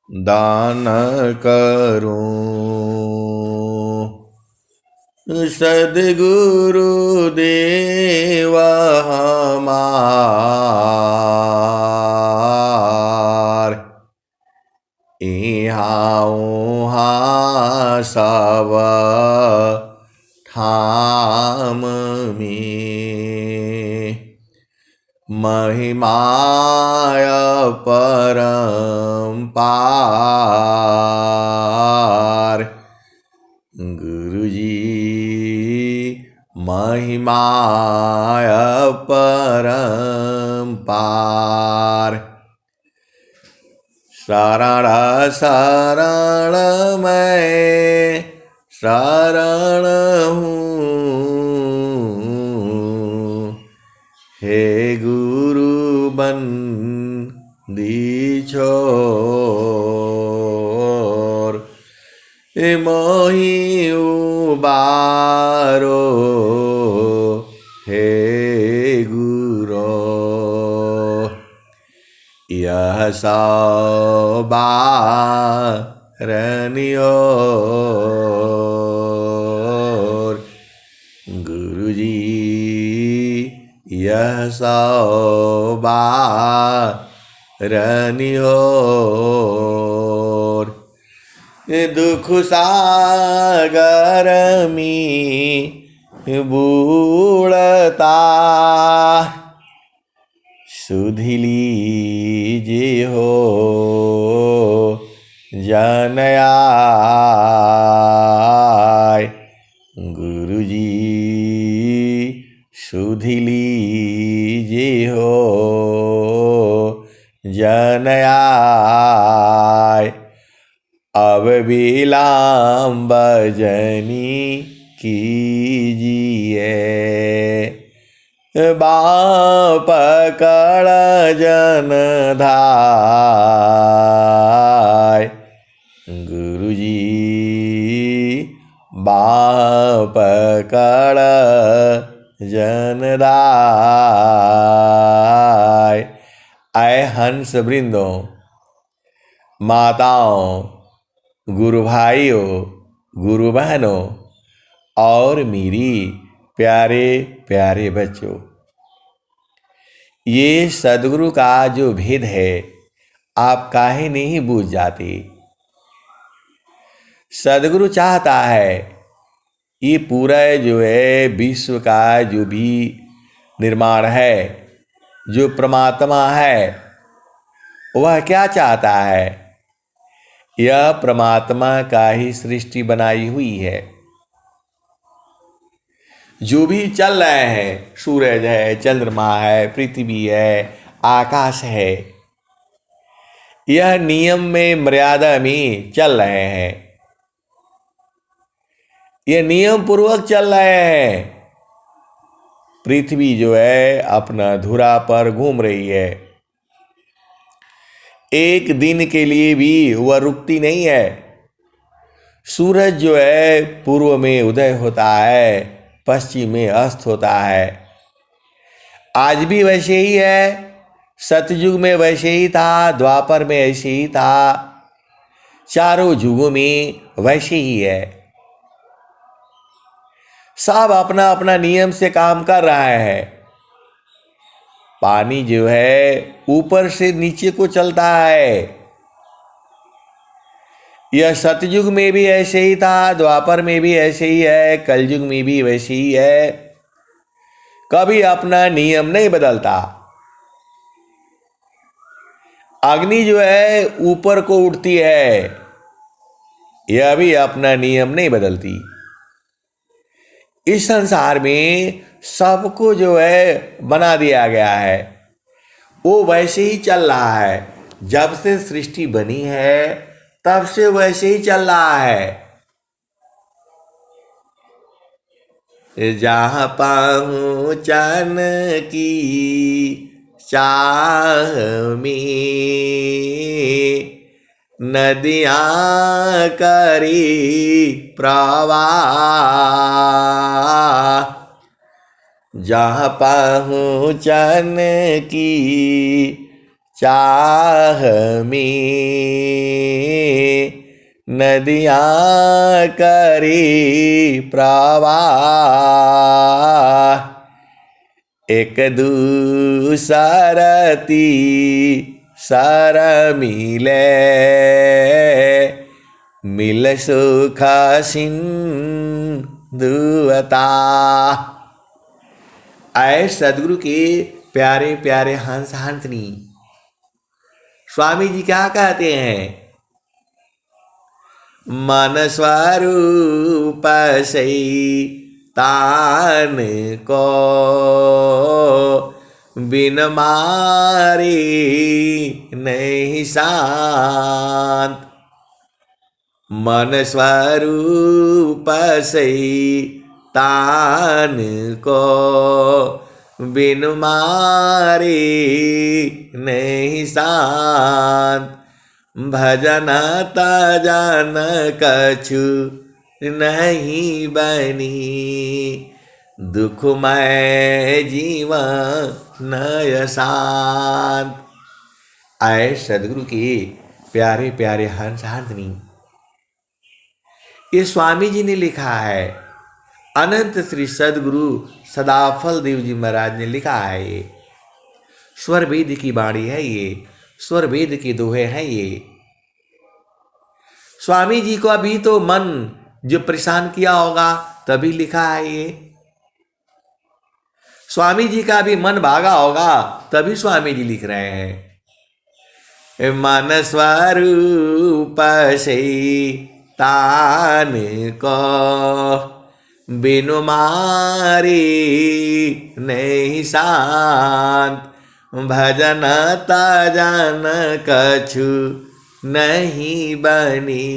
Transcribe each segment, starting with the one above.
दान करूं। सद्गुरु देव हमार, इहाँ उहाँ सब ठाम में। महिमाय परम्पार, गुरुजी महिमाय परम्पार। शरण शरण मैं शरण हूँ, हे गुरु बंदी छोर। मोहि उबारो हे गुरो, यह सौ बारनियोर। गुरुजी यह सौ बारनियोर। दुख सागर में बूढ़ता, सुधि लीजिए हो जन आय। गुरुजी सुधि लीजिए हो जन आय। अब विलम्ब जनी कीजिए, बाँह पकड़ जन धाय। गुरुजी बाँह पकड़ जन धाय। आए हंस वृंदों, माताओं, गुरु भाइयों, गुरु बहनों और मेरी प्यारे प्यारे बच्चों, ये सद्गुरु का जो भेद है आप काहे नहीं बूझ जाते। सद्गुरु चाहता है ये पूरा जो है विश्व का जो भी निर्माण है, जो परमात्मा है वह क्या चाहता है, यह परमात्मा का ही सृष्टि बनाई हुई है। जो भी चल रहे हैं, सूरज है, चंद्रमा है, पृथ्वी है, आकाश है, यह नियम में मर्यादा में चल रहे हैं, यह नियम पूर्वक चल रहे हैं। पृथ्वी जो है अपना धुरा पर घूम रही है, एक दिन के लिए भी वह रुकती नहीं है। सूरज जो है पूर्व में उदय होता है, पश्चिम में अस्त होता है। आज भी वैसे ही है, सतयुग में वैसे ही था, द्वापर में ऐसे ही था, चारों युगों में वैसे ही है। सब अपना अपना नियम से काम कर रहा है। पानी जो है ऊपर से नीचे को चलता है। यह सतयुग में भी ऐसे ही था, द्वापर में भी ऐसे ही है, कलयुग में भी वैसे ही है। कभी अपना नियम नहीं बदलता। अग्नि जो है ऊपर को उठती है, यह भी अपना नियम नहीं बदलती। इस संसार में सबको जो है बना दिया गया है, वो वैसे ही चल रहा है। जब से सृष्टि बनी है तब से वैसे ही चल रहा है। जहाँ पहुँचन की चाह में, नदियाँ करी प्रवाह। जहाँ पहुँचन की चाह में, नदियाँ करी प्रवाह, एक दूसरती सर मिले, मिल सुख सिंधुवता। आए सदगुरु के प्यारे प्यारे हंस हंसनी, स्वामी जी क्या कहते हैं? मन स्वरूप से तान को, बिन मारे नहीं शांत। मन स्वरूप से तान को, बिन मारे नहीं शांत। भजन तजन कछु नहीं बनी, दुखमय जीवन नय शांत। आए सदगुरु के प्यारे प्यारे हंस हंसनी, ये स्वामी जी ने लिखा है। अनंत श्री सदगुरु सदाफल देव जी महाराज ने लिखा है। ये स्वर वेद की वाणी है, ये स्वर वेद के दोहे हैं। ये स्वामी जी को अभी तो मन जो परेशान किया होगा तभी लिखा है। ये स्वामी जी का भी मन भागा होगा तभी स्वामी जी लिख रहे हैं। मन स्वरूप से तान को, बिनु मारे नहीं शांत। भजन तजन कछु नहीं बनी,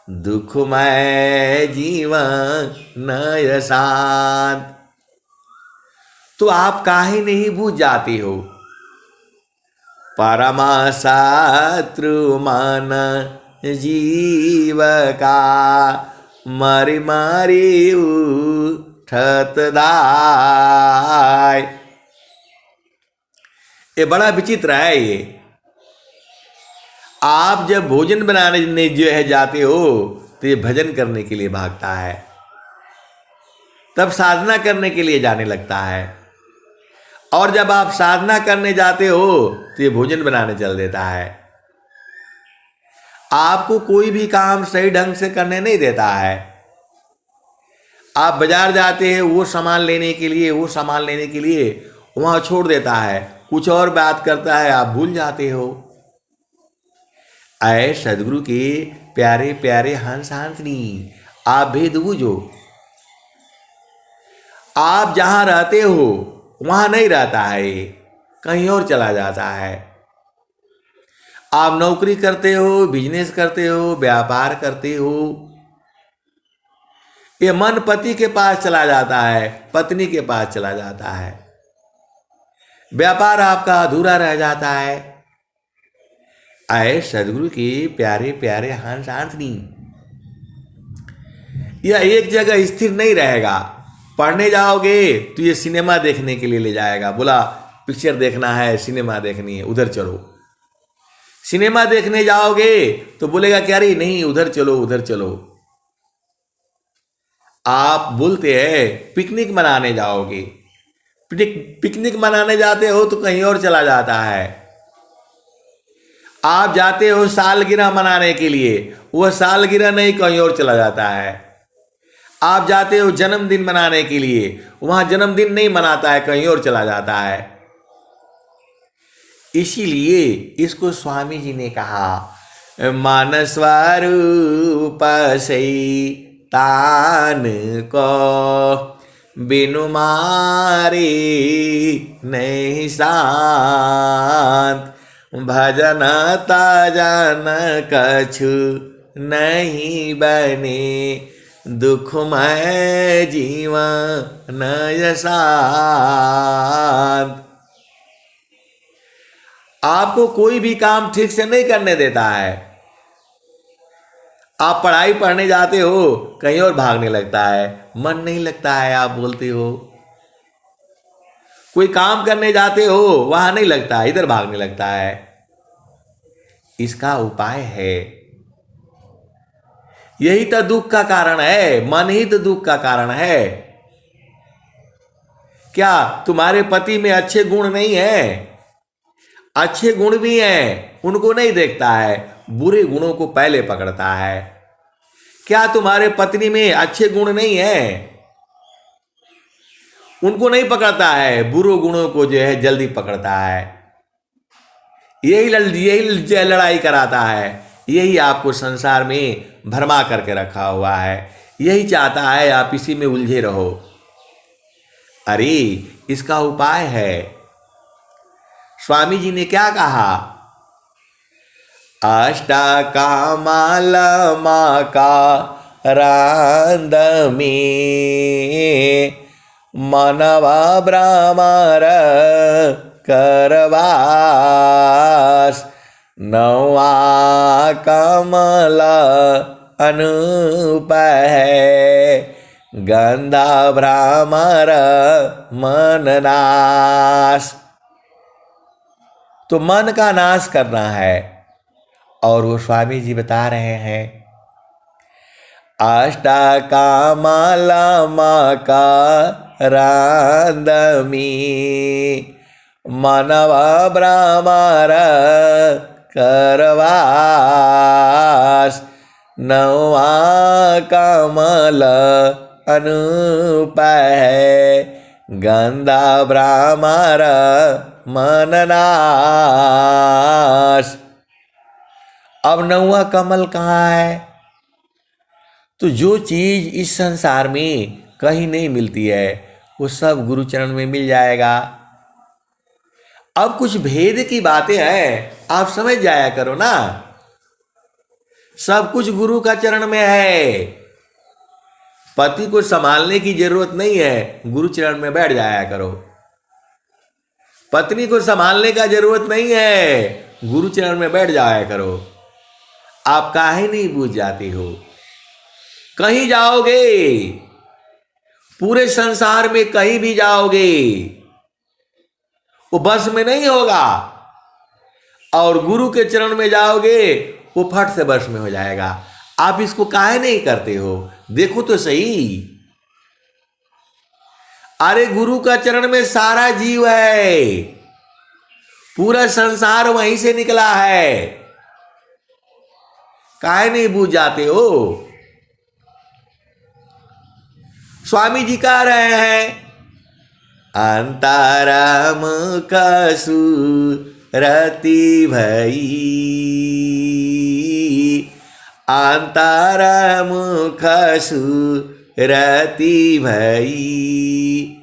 दुखमय जीवन नय शांत। तो आप काहे नहीं बूझ जाते हो? परमा शत्रु मन जीव का, मरि मरि उठत दाय। ये बड़ा विचित्र है। ये आप जब भोजन बनाने जो है जाते हो तो ये भजन करने के लिए भागता है, तब साधना करने के लिए जाने लगता है। और जब आप साधना करने जाते हो तो ये भोजन बनाने चल देता है। आपको कोई भी काम सही ढंग से करने नहीं देता है। आप बाजार जाते हैं वो सामान लेने के लिए, वो सामान लेने के लिए वहां छोड़ देता है, कुछ और बात करता है, आप भूल जाते हो। आए सदगुरु के प्यारे प्यारे हंस हंसनी, आप भेद बूझो। आप जहां रहते हो वहां नहीं रहता है, कहीं और चला जाता है। आप नौकरी करते हो, बिजनेस करते हो, व्यापार करते हो, ये मन पति के पास चला जाता है, पत्नी के पास चला जाता है, व्यापार आपका अधूरा रह जाता है। आए सदगुरु के प्यारे प्यारे हंस हंसनी, यह एक जगह स्थिर नहीं रहेगा। पढ़ने जाओगे तो ये सिनेमा देखने के लिए ले जाएगा, बोला पिक्चर देखना है, सिनेमा देखनी है, उधर चलो। सिनेमा देखने जाओगे तो बोलेगा क्या रे नहीं, उधर चलो उधर चलो। आप बोलते हैं पिकनिक मनाने जाओगे, पिकनिक मनाने जाते हो तो कहीं और चला जाता है। आप जाते हो सालगिरह मनाने के लिए, वह सालगिरह नहीं कहीं और चला जाता है। आप जाते हो जन्मदिन मनाने के लिए, वहां जन्मदिन नहीं मनाता है, कहीं और चला जाता है। इसीलिए इसको स्वामी जी ने कहा, मन स्वरूप से तान को, बिनु मारे नहीं शांत। भजन तजन कछु नहीं बने, दुखमय जीवन नय शांत। आपको कोई भी काम ठीक से नहीं करने देता है। आप पढ़ाई पढ़ने जाते हो, कहीं और भागने लगता है, मन नहीं लगता है, आप बोलते हो। कोई काम करने जाते हो, वहां नहीं लगता है, इधर भागने लगता है। इसका उपाय है यही तो दुख का कारण है, मन ही तो दुख का कारण है। क्या तुम्हारे पति में अच्छे गुण नहीं है? अच्छे गुण भी हैं, उनको नहीं देखता है, बुरे गुणों को पहले पकड़ता है। क्या तुम्हारे पत्नी में अच्छे गुण नहीं है? उनको नहीं पकड़ता है, बुरे गुणों को जो है जल्दी पकड़ता है। यही लड़ाई कराता है, यही आपको संसार में भरमा करके रखा हुआ है, यही चाहता है आप इसी में उलझे रहो। अरे इसका उपाय है। स्वामी जी ने क्या कहा? अष्टकामालमा का रांद में मनवा भ्रमर करवास, नवा कमल अनूप है, गंधा भ्रमर मन नाश। तो मन का नाश करना है, और वो स्वामी जी बता रहे हैं अष्टकामालमा का रांदमी मनवा भ्रमर करवास, नवा कमल अनूप है, गंधा भ्रमर मन नाश। अब नौवा कमल कहाँ है? तो जो चीज इस संसार में कहीं नहीं मिलती है वो सब गुरुचरण में मिल जाएगा। अब कुछ भेद की बातें हैं, आप समझ जाया करो ना। सब कुछ गुरु का चरण में है, पति को संभालने की जरूरत नहीं है, गुरु चरण में बैठ जाया करो। पत्नी को संभालने का जरूरत नहीं है, गुरु चरण में बैठ जाया करो। आप काहे नहीं बूझ जाते हो? कहीं जाओगे, पूरे संसार में कहीं भी जाओगे, वो बस में नहीं होगा, और गुरु के चरण में जाओगे वो फट से बस में हो जाएगा। आप इसको काहे नहीं करते हो? देखो तो सही। अरे गुरु का चरण में सारा जीव है, पूरा संसार वहीं से निकला है, काहे नहीं बूझ जाते हो? स्वामी जी कह रहे हैं अंतरम कसु रति भई, अंतरम कसु रति भई,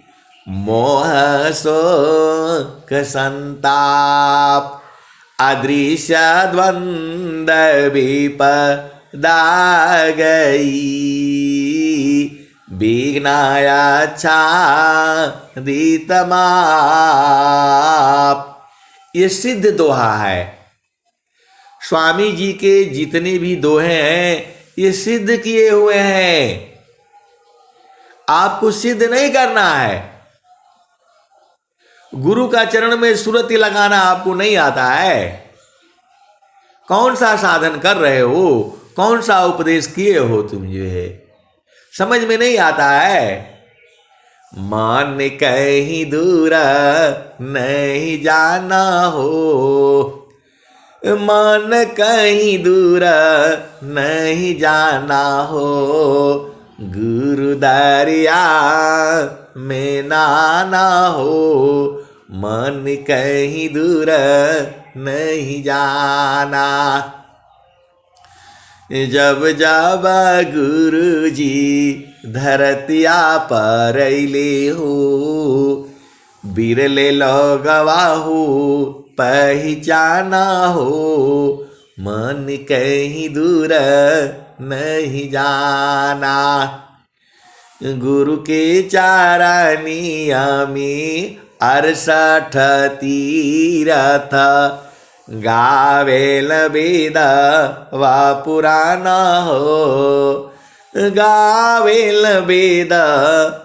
मोह शोक संताप अदृश्य द्वंद्व विपदा गई, विघ्नाया छादितमाप। ये सिद्ध दोहा है। स्वामी जी के जितने भी दोहे हैं ये सिद्ध किए हुए हैं। आपको सिद्ध नहीं करना है। गुरु का चरण में सुरति लगाना आपको नहीं आता है। कौन सा साधन कर रहे हो? कौन सा उपदेश किए हो तुम? जो है समझ में नहीं आता है। मान कहीं दूर नहीं जाना हो, मान कहीं दूर नहीं जाना हो, गुरु दरिया में नाना हो, मन कहीं दूर नहीं जाना। जब जब गुरु जी धरतिया पर अइले हो, बिरले लोगवा हो पहचाना हो, मन कहीं दूर नहीं जाना। गुरु के चारनिया में 68 तीरथ, गावेल वेद वा पुराना हो, गावेल वेद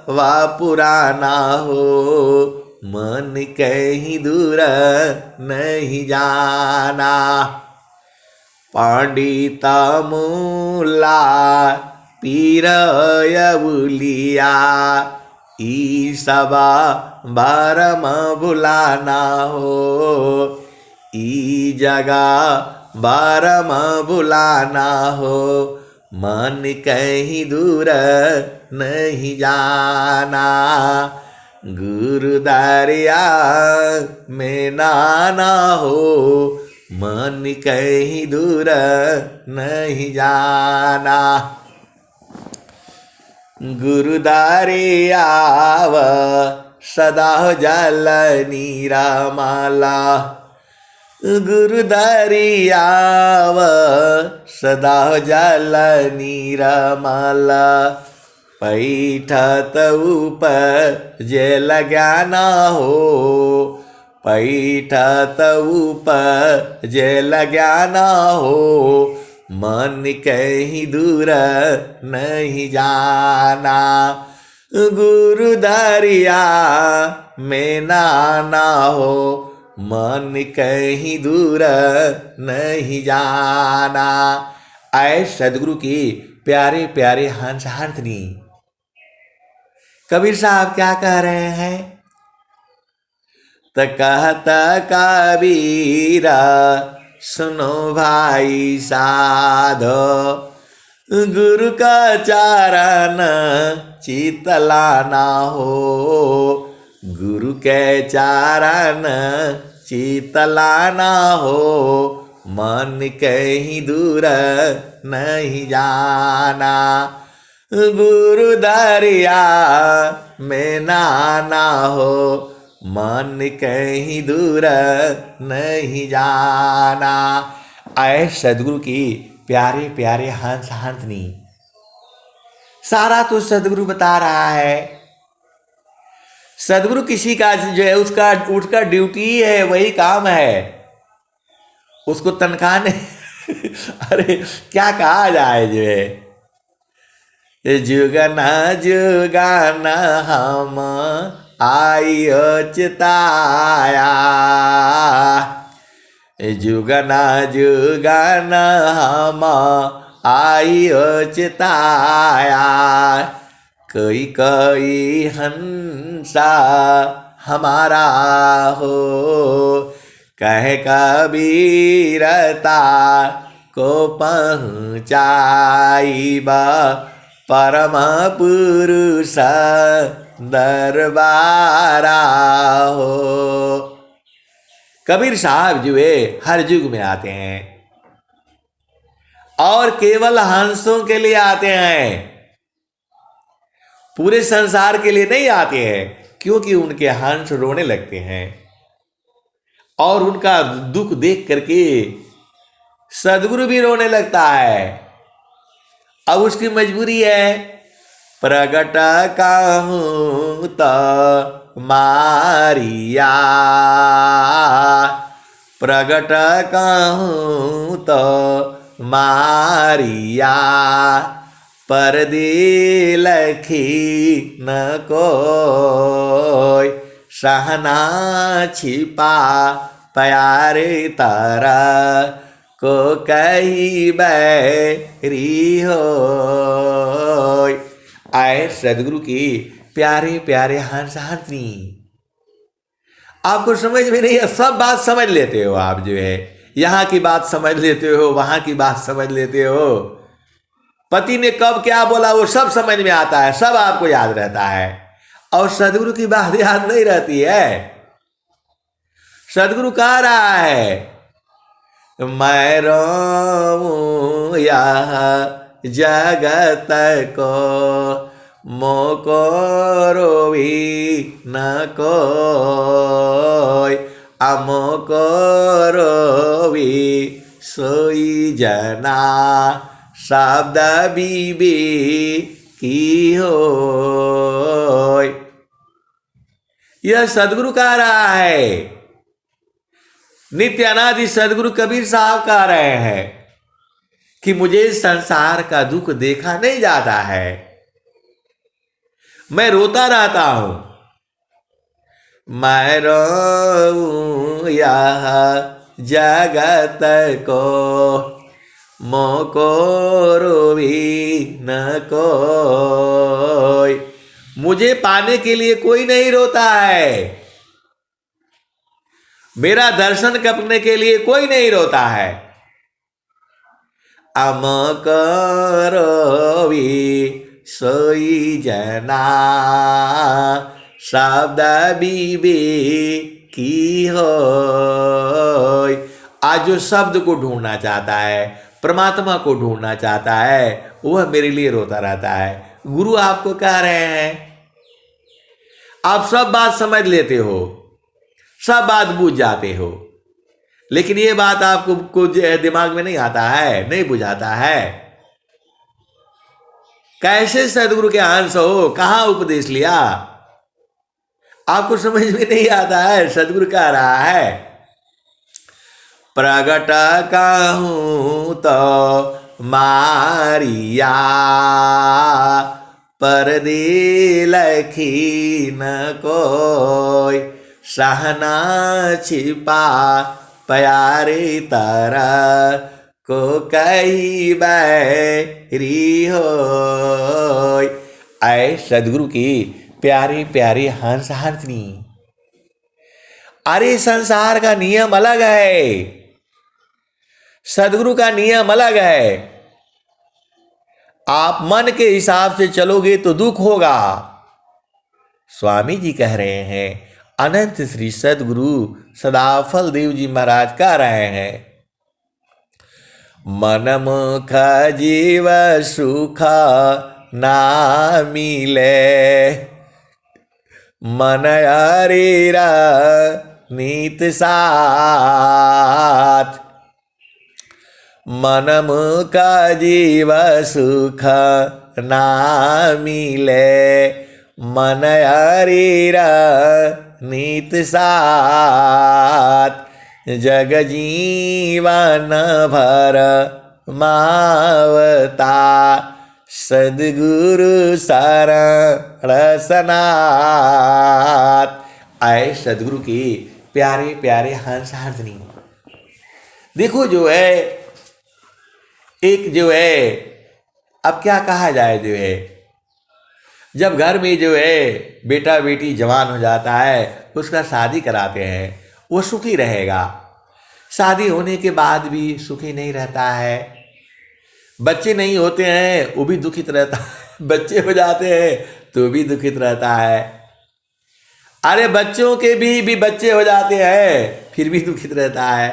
वा पुराना हो, मन कहीं दूर नहीं जाना। पंडिता मुला पीर अवलिया ई सबा बारम भुलाना हो, ई जगह बारम भुलाना हो, मन कहीं दूर नहीं जाना, गुरु दरिया में नाना हो, मन कहीं दूर नहीं जाना, गुरु दरियाव सदा जल नीरामाला, गुरु दरियाव सदा जल नीरामाला, पैठत ऊपर जेल ज्ञाना हो, पैठत ऊपर जेल ज्ञाना हो, मन कहीं दूर नहीं जाना, गुरु दरिया में नाना हो, मन कहीं दूर नहीं जाना। आए सदगुरु की प्यारे प्यारे हंस हंसनी। कबीर साहब क्या कह रहे हैं? त कहता कबीरा सुनो भाई साधो, गुरु का चरण चितलाना हो, गुरु के चरण चितलाना हो, मन कहीं दूर नहीं जाना, गुरु दरिया में नाना हो, मन कहीं दूर नहीं जाना। आए सदगुरु की प्यारे प्यारे हंस हंसनी। सारा तो सदगुरु बता रहा है। सदगुरु किसी का जो है उसका ड्यूटी है, वही काम है, उसको तनख्वाह नहीं अरे क्या कहा जाए जो है, जुगना जुगाना हम आई चिताया, जुगना जुगाना हम आई चिताया, कोई कोई हंसा हमारा हो, कहे कबीरता को पहुँचाईबा परम पुरुष दरबारा हो। कबीर साहब जो है हर युग में आते हैं और केवल हंसों के लिए आते हैं, पूरे संसार के लिए नहीं आते हैं, क्योंकि उनके हंस रोने लगते हैं और उनका दुख देख करके सदगुरु भी रोने लगता है। अब उसकी मजबूरी है, प्रगट कहूँ तो मारिया, प्रगट कहूँ तो मारिया, पर दिल लखी न कोई, सहना छिपा प्यार तारा को कही बैरी हो। आए सदगुरु की प्यारे प्यारे हंस हंसनी। आपको समझ में नहीं है, सब बात समझ लेते हो आप जो है, यहाँ की बात समझ लेते हो, वहां की बात समझ लेते हो, पति ने कब क्या बोला वो सब समझ में आता है, सब आपको याद रहता है, और सदगुरु की बात याद नहीं रहती है। सदगुरु कह रहा है, मैं रोऊं यह जगत को, मोको रोवी न कोई, अमोको रोवी सोई जना, शब्द बीबी की हो। यह सदगुरु कह रहा है, नित्य अनादि सदगुरु कबीर साहब कह रहे हैं कि मुझे संसार का दुख देखा नहीं जाता है, मैं रोता रहता हूं, मैं रोऊं यह जगत को, मोको रोवी न कोई। मुझे पाने के लिए कोई नहीं रोता है, मेरा दर्शन करने के लिए कोई नहीं रोता है। अमक रोवी सोई जना शब्द बीबी की हो। आज जो शब्द को ढूंढना चाहता है, परमात्मा को ढूंढना चाहता है, वह मेरे लिए रोता रहता है। गुरु आपको कह रहे हैं, आप सब बात समझ लेते हो, सब बात बूझ जाते हो, लेकिन ये बात आपको कुछ दिमाग में नहीं आता है, नहीं बुझाता है। कैसे सदगुरु के अंश हो, कहां उपदेश लिया, आपको समझ में नहीं आता है। सदगुरु कह रहा है, प्रगट कहूं तो मारिया परदे लखी न कोई। सहना छिपा प्यारे तारा को कही बैरी हो। आए सदगुरु की प्यारे प्यारे हंस हंसनी। अरे संसार का नियम अलग है, सदगुरु का नियम अलग है। आप मन के हिसाब से चलोगे तो दुख होगा। स्वामी जी कह रहे हैं, अनंत श्री सदगुरु सदाफल देव जी महाराज कह रहे हैं, मन मुख जीव सुख ना मिले, मन हरीरा नीत साथ। मन मुख जीव सुख ना मिले, मन हरीरा नीत साथ। जग जीवन भर मावता, सदगुरु शरण सनाथ। आए सदगुरु की प्यारे प्यारे हंस हंसनी। देखो जो है, एक जो है, अब क्या कहा जाए, जो है जब घर में जो है बेटा बेटी जवान हो जाता है, उसका शादी कराते हैं, वो सुखी रहेगा। शादी होने के बाद भी सुखी नहीं रहता है। बच्चे नहीं होते हैं, वो भी दुखित रहता है। बच्चे हो जाते हैं तो भी दुखित रहता है। अरे बच्चों के भी बच्चे हो जाते हैं, फिर भी दुखित रहता है।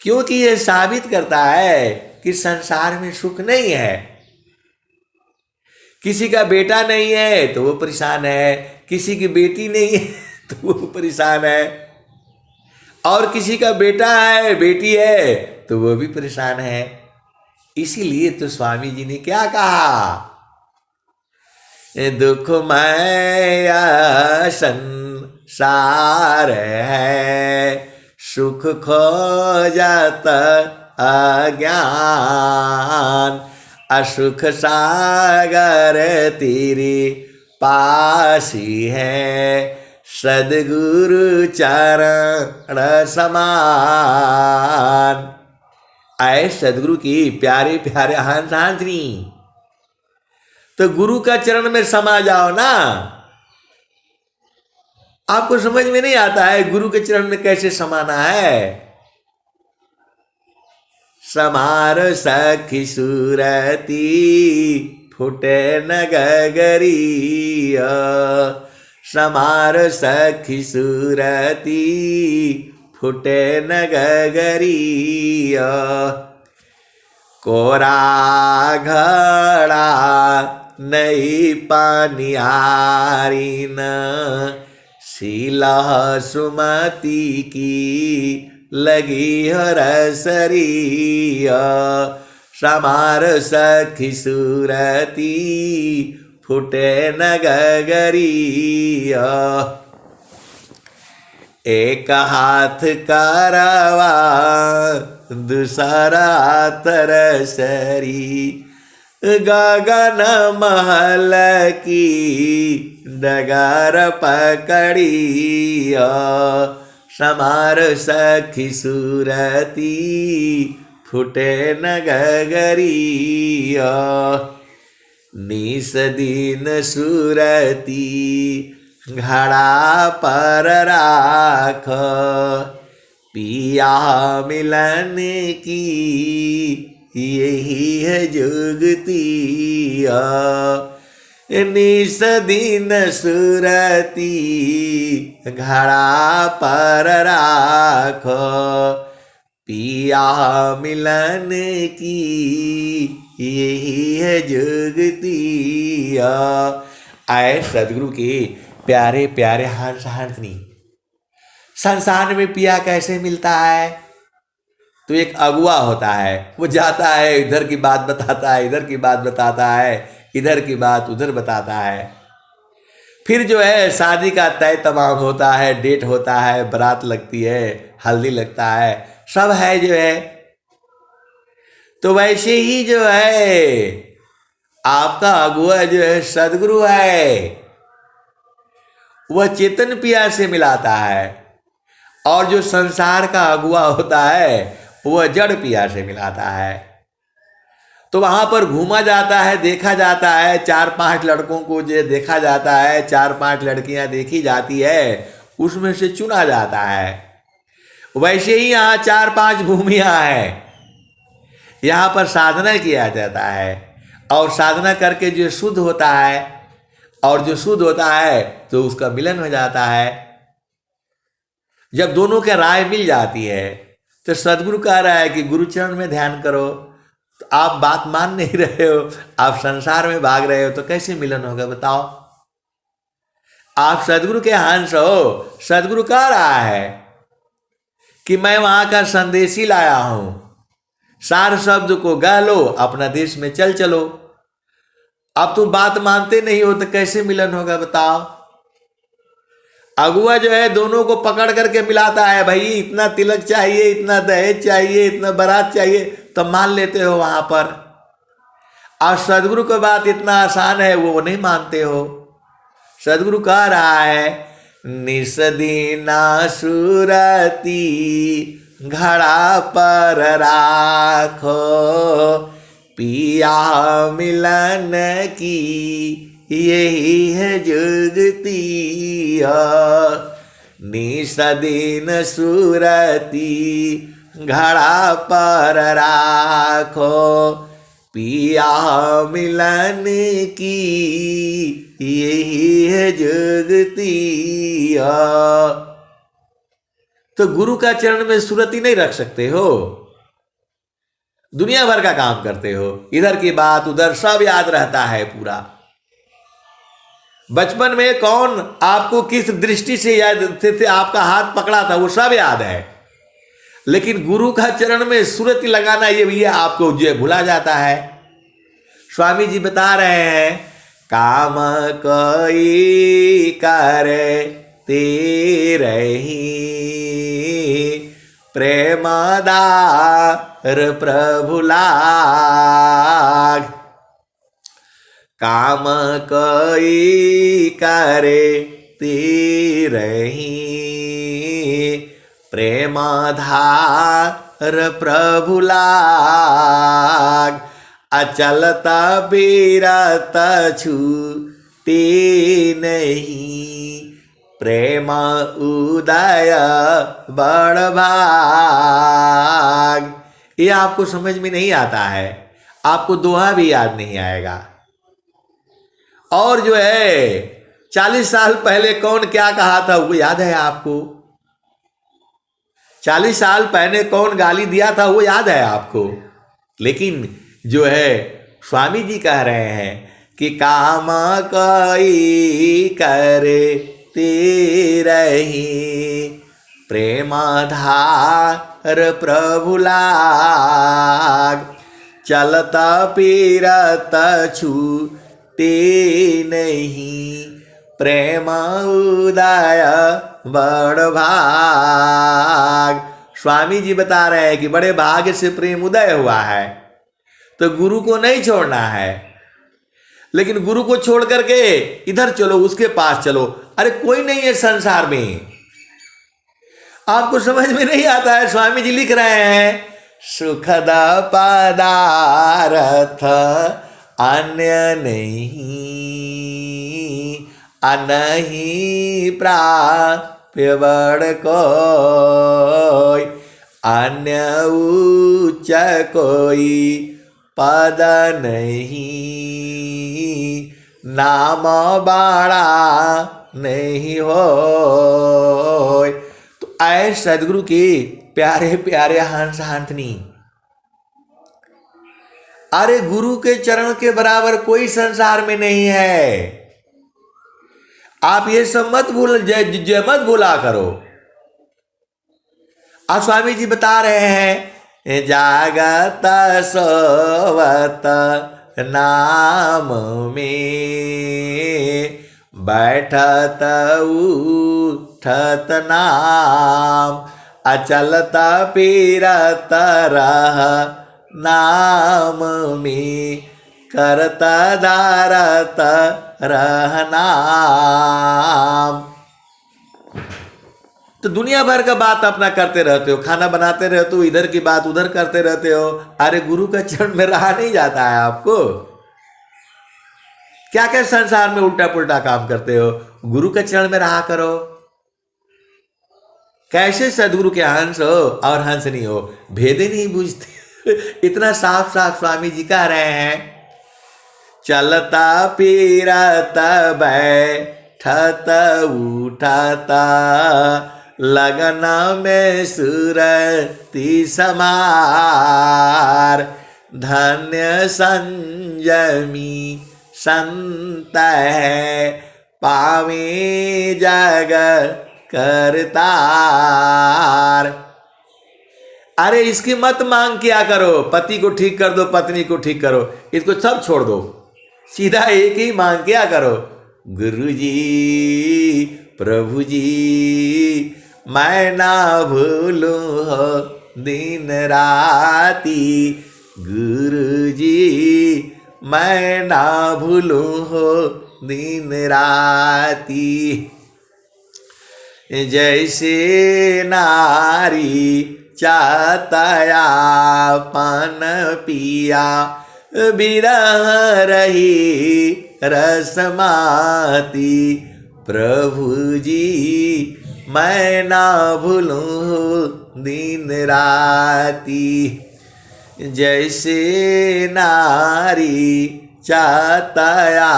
क्योंकि ये साबित करता है कि संसार में सुख नहीं है। किसी का बेटा नहीं है तो वो परेशान है, किसी की बेटी नहीं है तो वो परेशान है, और किसी का बेटा है बेटी है तो वो भी परेशान है। इसीलिए तो स्वामी जी ने क्या कहा, दुखमय संसार है, सुख खोजत अज्ञान। असुख सागर तेरे पासी है, सदगुरु चरण समान। आए सदगुरु की प्यारे प्यारे हंस हंसनी। तो गुरु का चरण में समा जाओ ना। आपको समझ में नहीं आता है गुरु के चरण में कैसे समाना है। समार सखी सूरती फुटे न गगरिया, समार सखी सूरती फुटे न गगरिया। कोरा घड़ा नहीं पानिहारी न, शीला सुमति की लगी हरसरिया। समार सखी सूरती फुटे न गगरिया। एक हाथ करवा दूसरा तरसरी, गगन महल की डगर पकड़िया। समार सखी सूरती फुटे न गगरिया, निस दिन सुरती घड़ा पर राख, पिया मिलन की यही है जुगतिया। निस दिन सुरती घड़ा पर राख, पिया मिलन की यही है जुगतिया। आए सदगुरु के प्यारे प्यारे हंस हंसनी, संसार में पिया कैसे मिलता है? तो एक अगुआ होता है, वो जाता है, इधर की बात बताता है, इधर की बात बताता है, इधर की बात उधर बताता है। फिर जो है शादी का तय तमाम होता है, डेट होता है, बारात लगती है, हल्दी लगता है, सब है जो है। तो वैसे ही जो है आपका अगुआ जो है सदगुरु है, वह चेतन पिया से मिलाता है, और जो संसार का अगुआ होता है वह जड़ पिया से मिलाता है। तो वहां पर घूमा जाता है, देखा जाता है, 4-5 लड़कों को जो देखा जाता है, 4-5 लड़कियां देखी जाती है, उसमें से चुना जाता है। वैसे ही यहाँ 4-5 भूमियां हैं, यहाँ पर साधना किया जाता है, और साधना करके जो शुद्ध होता है, और जो शुद्ध होता है तो उसका मिलन हो जाता है। जब दोनों के राय मिल जाती है तो सदगुरु कह रहा है कि गुरुचरण में ध्यान करो। तो आप बात मान नहीं रहे हो, आप संसार में भाग रहे हो, तो कैसे मिलन होगा बताओ? आप सदगुरु के हंस हो। सदगुरु कह रहा है कि मैं वहां का संदेशी लाया हूं, सार शब्द को गा लो, अपना देश में चल चलो। अब तुम बात मानते नहीं हो तो कैसे मिलन होगा बताओ? अगुआ जो है दोनों को पकड़ करके मिलाता है, भाई इतना तिलक चाहिए, इतना दहेज चाहिए, इतना बारात चाहिए, तो मान लेते हो वहां पर। और सदगुरु की बात इतना आसान है, वो नहीं मानते हो। सदगुरु कह रहा है निस दीना सुरती घड़ा पर राखो, पिया मिलन की यही है जुगतिया। निस दिन सुरती घड़ा पर राखो, पिया मिलन की यही है जुगतिया। तो गुरु का चरण में सुरती नहीं रख सकते हो, दुनिया भर का काम करते हो, इधर की बात उधर सब याद रहता है पूरा। बचपन में कौन आपको किस दृष्टि से याद थे, आपका हाथ पकड़ा था, वो सब याद है। लेकिन गुरु का चरण में सुरती लगाना ये आपको जो भुला जाता है। स्वामी जी बता रहे हैं काम कोई करे तेरे ही, प्रेमदार प्रभु लाग। काम कोई करे तेरे ही, प्रेमधार प्रभु लाग। अचलता बीरत छूटे नहीं, प्रेम उदय बड़ भाग। ये आपको समझ में नहीं आता है, आपको दोहा भी याद नहीं आएगा। और जो है 40 साल पहले कौन क्या कहा था वो याद है आपको? 40 साल पहले कौन गाली दिया था वो याद है आपको? लेकिन जो है स्वामी जी कह रहे हैं कि काम कोई करे तेरे ही, प्रेमधार प्रभु लाग। चलता पीरत छूटे नहीं, प्रेम उदय बड़ भाग। स्वामी जी बता रहे हैं कि बड़े भाग्य से प्रेम उदय हुआ है, तो गुरु को नहीं छोड़ना है। लेकिन गुरु को छोड़ करके इधर चलो, उसके पास चलो। अरे कोई नहीं है संसार में, आपको समझ में नहीं आता है। स्वामी जी लिख रहे हैं सुखद पदार्थ अन्य नहीं, अनहि प्राप्य बड़ कोई, अन्य उच्च कोई पद नहीं, नाम बाड़ा नहीं हो। तो आए सदगुरु के प्यारे प्यारे हंस हंसनी, अरे गुरु के चरण के बराबर कोई संसार में नहीं है। आप ये सब मत भूल, जय मत भूला करो। अब स्वामी जी बता रहे हैं, जागत सोवत नाम में, बैठत उठत नाम, अचलत पीरत रह नाम में, करत धारत रह नाम। तो दुनिया भर का बात अपना करते रहते हो, खाना बनाते रहते हो, इधर की बात उधर करते रहते हो। अरे गुरु का चरण में रहा नहीं जाता है आपको? क्या क्या संसार में उल्टा पुल्टा काम करते हो, गुरु के चरण में रहा करो। कैसे सदगुरु के हंस हो और हंस नहीं हो, भेदे नहीं बुझते। इतना साफ साफ स्वामी जी कह रहे हैं, चलता पीरता बैठत उठता, लगन में सुरति समार, धन्य संयमी संत है, पावे जग करतार। अरे इसकी मत मांग किया करो, पति को ठीक कर दो, पत्नी को ठीक करो, इसको सब छोड़ दो, सीधा एक ही मांग किया करो, गुरु जी प्रभु जी मैं ना भूलूं हो दिन राती, गुरु जी मैं ना भूलूं हो दिन राती। जैसे नारी चाहतया पान पिया, बिरह रही रसमाती, प्रभु जी मैं ना भूलूं दिन राती। जैसे नारी चाहतया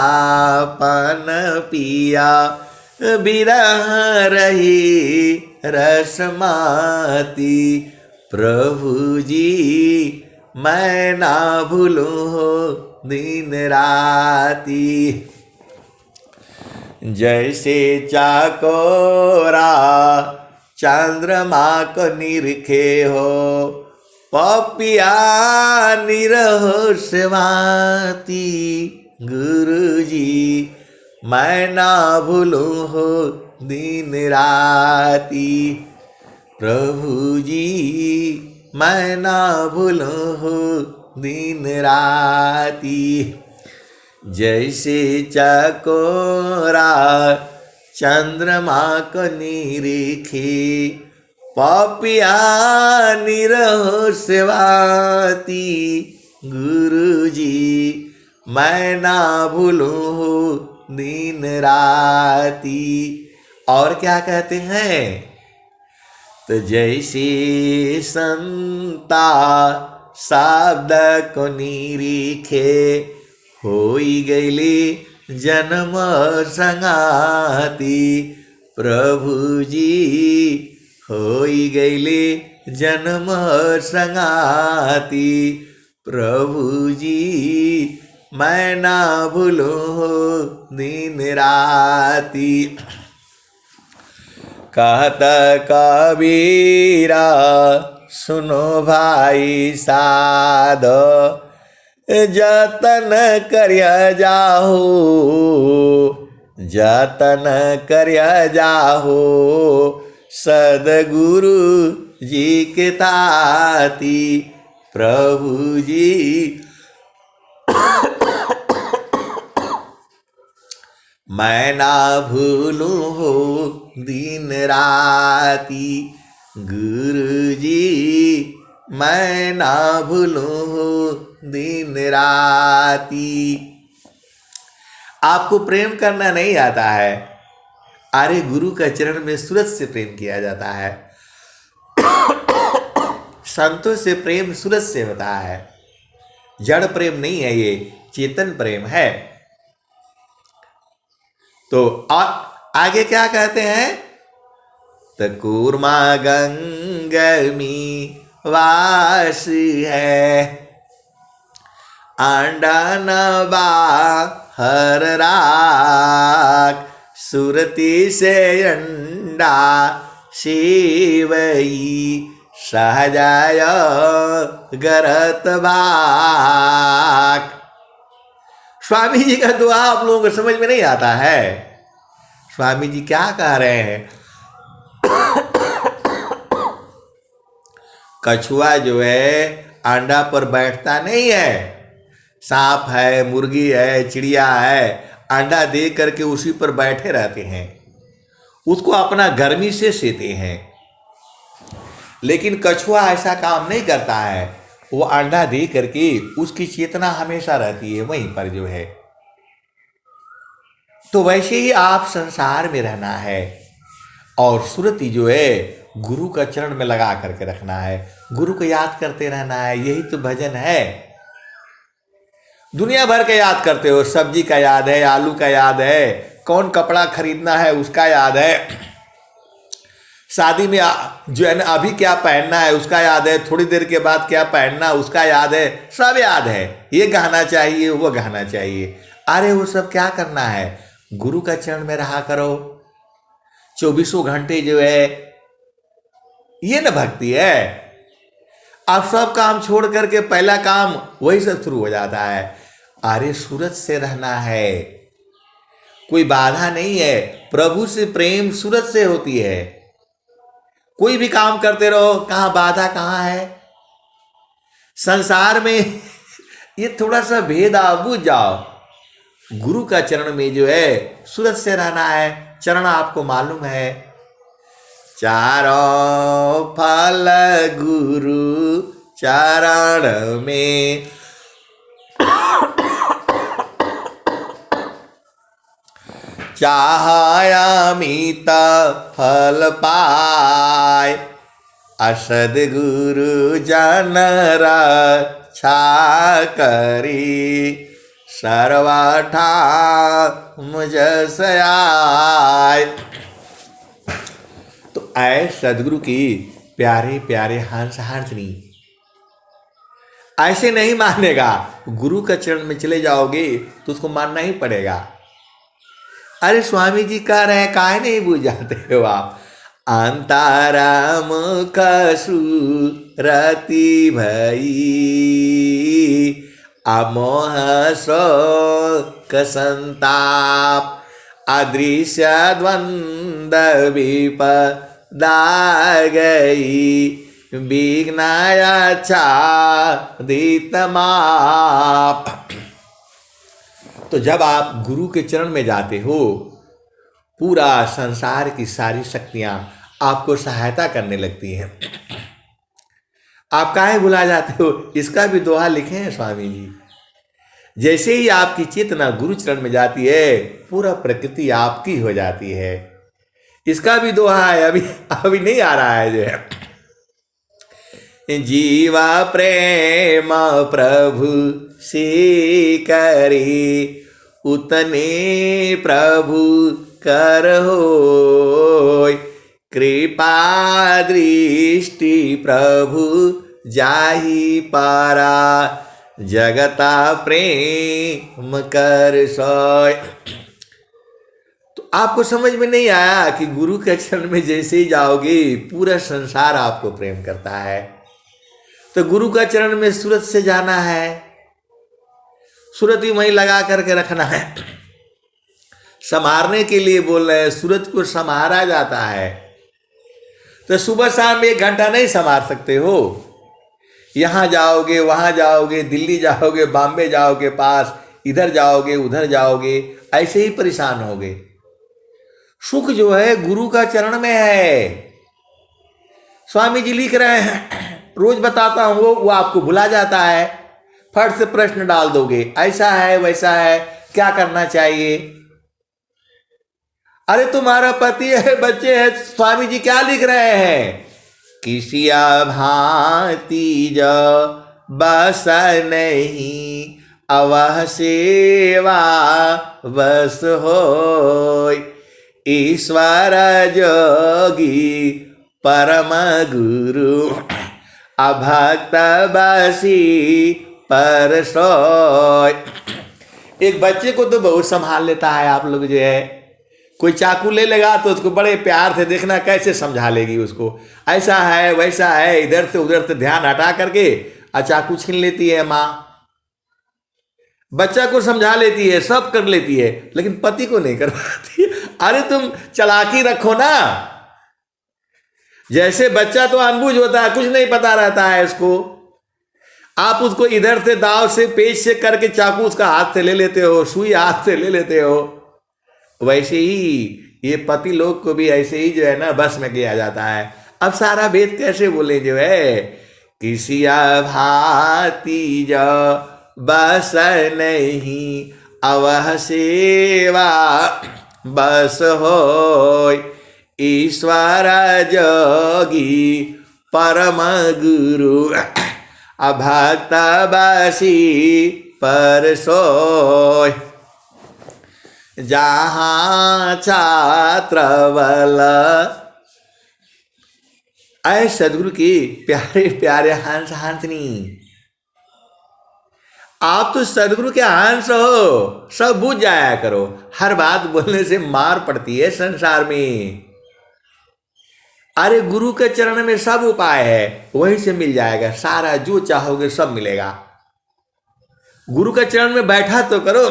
पान पिया, बिरह रही रसमाती, प्रभु जी मैं ना भूलूं दिन राती। जैसे चाकोरा चंद्रमा को निरखे हो, पपिया निरहो सेवाती, गुरु जी मैं ना भूलूं हो दिन राती, प्रभु जी मैं ना भूलूं हो दिन राती। जैसे चकोरा चंद्रमा को निरीखे, पपिया निरहो सेवाती, गुरु जी मैं ना भूलूं हो दिन राती। और क्या कहते हैं, तो जैसे संता शब्द को निरीखे, होई गईली जन्म संगाती, प्रभु जी होई गईली जन्म संगाती, प्रभु जी मैं ना भूलूं हो दिन राती। कहत कबीरा सुनो भाई साधो, जतन करिया जाहो, जतन करिया जाहो, सदगुरु जी के ताती, प्रभु जी मैं ना भूलूं हो दिन राती, गुरु जी मैं ना भूलूं दिन राती। आपको प्रेम करना नहीं आता है, अरे गुरु का चरण में सूरज से प्रेम किया जाता है, संतों से प्रेम सूरज से होता है। जड़ प्रेम नहीं है, ये चेतन प्रेम है। तो आगे क्या कहते हैं? त कूर्मा गंगमी वास है, आंडा नबा हर राख, सुरती से अंडा शिवई सहजाय गरत बाक। स्वामी जी का दुआ आप लोगों को समझ में नहीं आता है। स्वामी जी क्या कह रहे हैं? कछुआ जो है अंडा पर बैठता नहीं है, सांप है, मुर्गी है, चिड़िया है, अंडा दे करके उसी पर बैठे रहते हैं, उसको अपना गर्मी से सेते हैं। लेकिन कछुआ ऐसा काम नहीं करता है, वो अंडा दे करके उसकी चेतना हमेशा रहती है वहीं पर जो है। तो वैसे ही आप संसार में रहना है और सुरति जो है गुरु का चरण में लगा करके रखना है, गुरु को याद करते रहना है। यही तो भजन है। दुनिया भर के याद करते हो, सब्जी का याद है, आलू का याद है, कौन कपड़ा खरीदना है उसका याद है, शादी में जो है ना अभी क्या पहनना है उसका याद है, थोड़ी देर के बाद क्या पहनना उसका याद है, सब याद है। ये गहना चाहिए, वो गहना चाहिए, अरे वो सब क्या करना है? गुरु का चरण में रहा करो। 24 घंटे जो है ये ना भक्ति है। आप सब काम छोड़ करके पहला काम वही सब शुरू हो जाता है। अरे सूरज से रहना है, कोई बाधा नहीं है। प्रभु से प्रेम सूरज से होती है। कोई भी काम करते रहो, कहाँ बाधा कहाँ है? संसार में ये थोड़ा सा भेद आप बुझ जाओ। गुरु का चरण में जो है सूरज से रहना है। चरण आपको मालूम है, चारों फल गुरु चरण में, चाहयामित फल पाय, असद गुरु जन रक्षा करी, सर्वठा मुझ सयाय। तो ऐ सदगुरु की प्यारे प्यारे हंस हंसनी, ऐसे नहीं मानेगा। गुरु का चरण में चले जाओगे तो उसको मानना ही पड़ेगा। अरे स्वामी जी कह रहे हैं, काहे नहीं बुझ जाते हो आप? अंतरम कसुरति भई, अमोह शोक संताप, अदृश्य द्वंद्व विपदा गई, विघ्नाया छादित माप। तो जब आप गुरु के चरण में जाते हो, पूरा संसार की सारी शक्तियां आपको सहायता करने लगती हैं। आप काहे भुला जाते हो? इसका भी दोहा लिखे हैं स्वामी जी। जैसे ही आपकी चेतना गुरु चरण में जाती है, पूरा प्रकृति आपकी हो जाती है। इसका भी दोहा है, अभी नहीं आ रहा है जो है। जीवा प्रेम प्रभु से करी, उतने प्रभु कर होय, कृपा दृष्टि प्रभु जाहि पारा, जगता प्रेम कर सोय। तो आपको समझ में नहीं आया कि गुरु के चरण में जैसे ही जाओगे पूरा संसार आपको प्रेम करता है। तो गुरु का चरण में सूरज से जाना है, सूरज भी वहीं लगा करके रखना है। संवारने के लिए बोल रहे हैं, सूरज को संवारा जाता है। तो सुबह शाम 1 घंटा नहीं संवार सकते हो। यहाँ जाओगे, वहाँ जाओगे, दिल्ली जाओगे, बॉम्बे जाओगे, पास इधर जाओगे, उधर जाओगे, ऐसे ही परेशान होगे। सुख जो है गुरु का चरण में है। स्वामी जी लिख रहे हैं, रोज बताता हूं वो आपको भुला जाता है। फट से प्रश्न डाल दोगे, ऐसा है वैसा है, क्या करना चाहिए। अरे तुम्हारा पति है, बच्चे हैं, स्वामी जी क्या लिख रहे हैं, किसिया भांति जो बस नहीं अवह सेवा बस हो, ईश्वर जोगी परम गुरु अभक्त बसी पर सोय। एक बच्चे को तो बहुत संभाल लेता है आप लोग जो है, कोई चाकू ले लेगा तो उसको बड़े प्यार से देखना कैसे समझा लेगी उसको, ऐसा है वैसा है, इधर से उधर से ध्यान हटा करके चाकू छीन लेती है माँ। बच्चा को समझा लेती है, सब कर लेती है, लेकिन पति को नहीं कर पाती। अरे तुम चालाकी रखो ना। जैसे बच्चा तो अनबुझ होता है, कुछ नहीं पता रहता है उसको, आप उसको इधर से दाव से पेच से करके चाकू उसका हाथ से ले लेते हो, सुई हाथ से ले लेते हो, वैसे ही ये पति लोग को भी ऐसे ही जो है ना बस में किया जाता है। अब सारा वेद कैसे बोले जो है, किसिया भांति जो बस नहीं अवह सेवा बस हो, ईश्वर जोगी परम गुरु अभक्त बसी पर सोय। जहाँ छात्र बल, ऐ सदगुरु की प्यारे प्यारे हंस हंसनी, आप तो सदगुरु के हंस हो, सब बुझ जाया करो। हर बात बोलने से मार पड़ती है संसार में। अरे गुरु के चरण में सब उपाय है, वहीं से मिल जाएगा सारा, जो चाहोगे सब मिलेगा। गुरु के चरण में बैठा तो करो।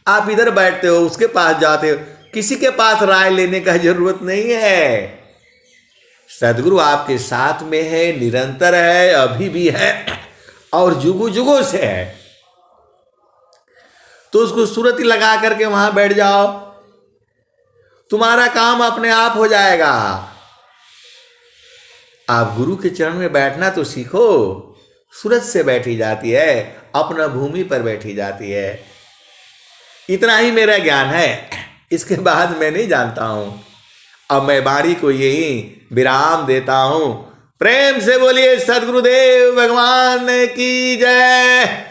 आप इधर बैठते हो, उसके पास जाते हो, किसी के पास राय लेने का जरूरत नहीं है। सदगुरु आपके साथ में है, निरंतर है, अभी भी है और जुगों जुगों से है। तो उसको सुरती लगा करके वहां बैठ जाओ, तुम्हारा काम अपने आप हो जाएगा। आप गुरु के चरण में बैठना तो सीखो। सूरत से बैठी जाती है, अपना भूमि पर बैठी जाती है। इतना ही मेरा ज्ञान है, इसके बाद मैं नहीं जानता हूं। अब मैं वाणी को यही विराम देता हूं। प्रेम से बोलिए सद्गुरुदेव भगवान की जय।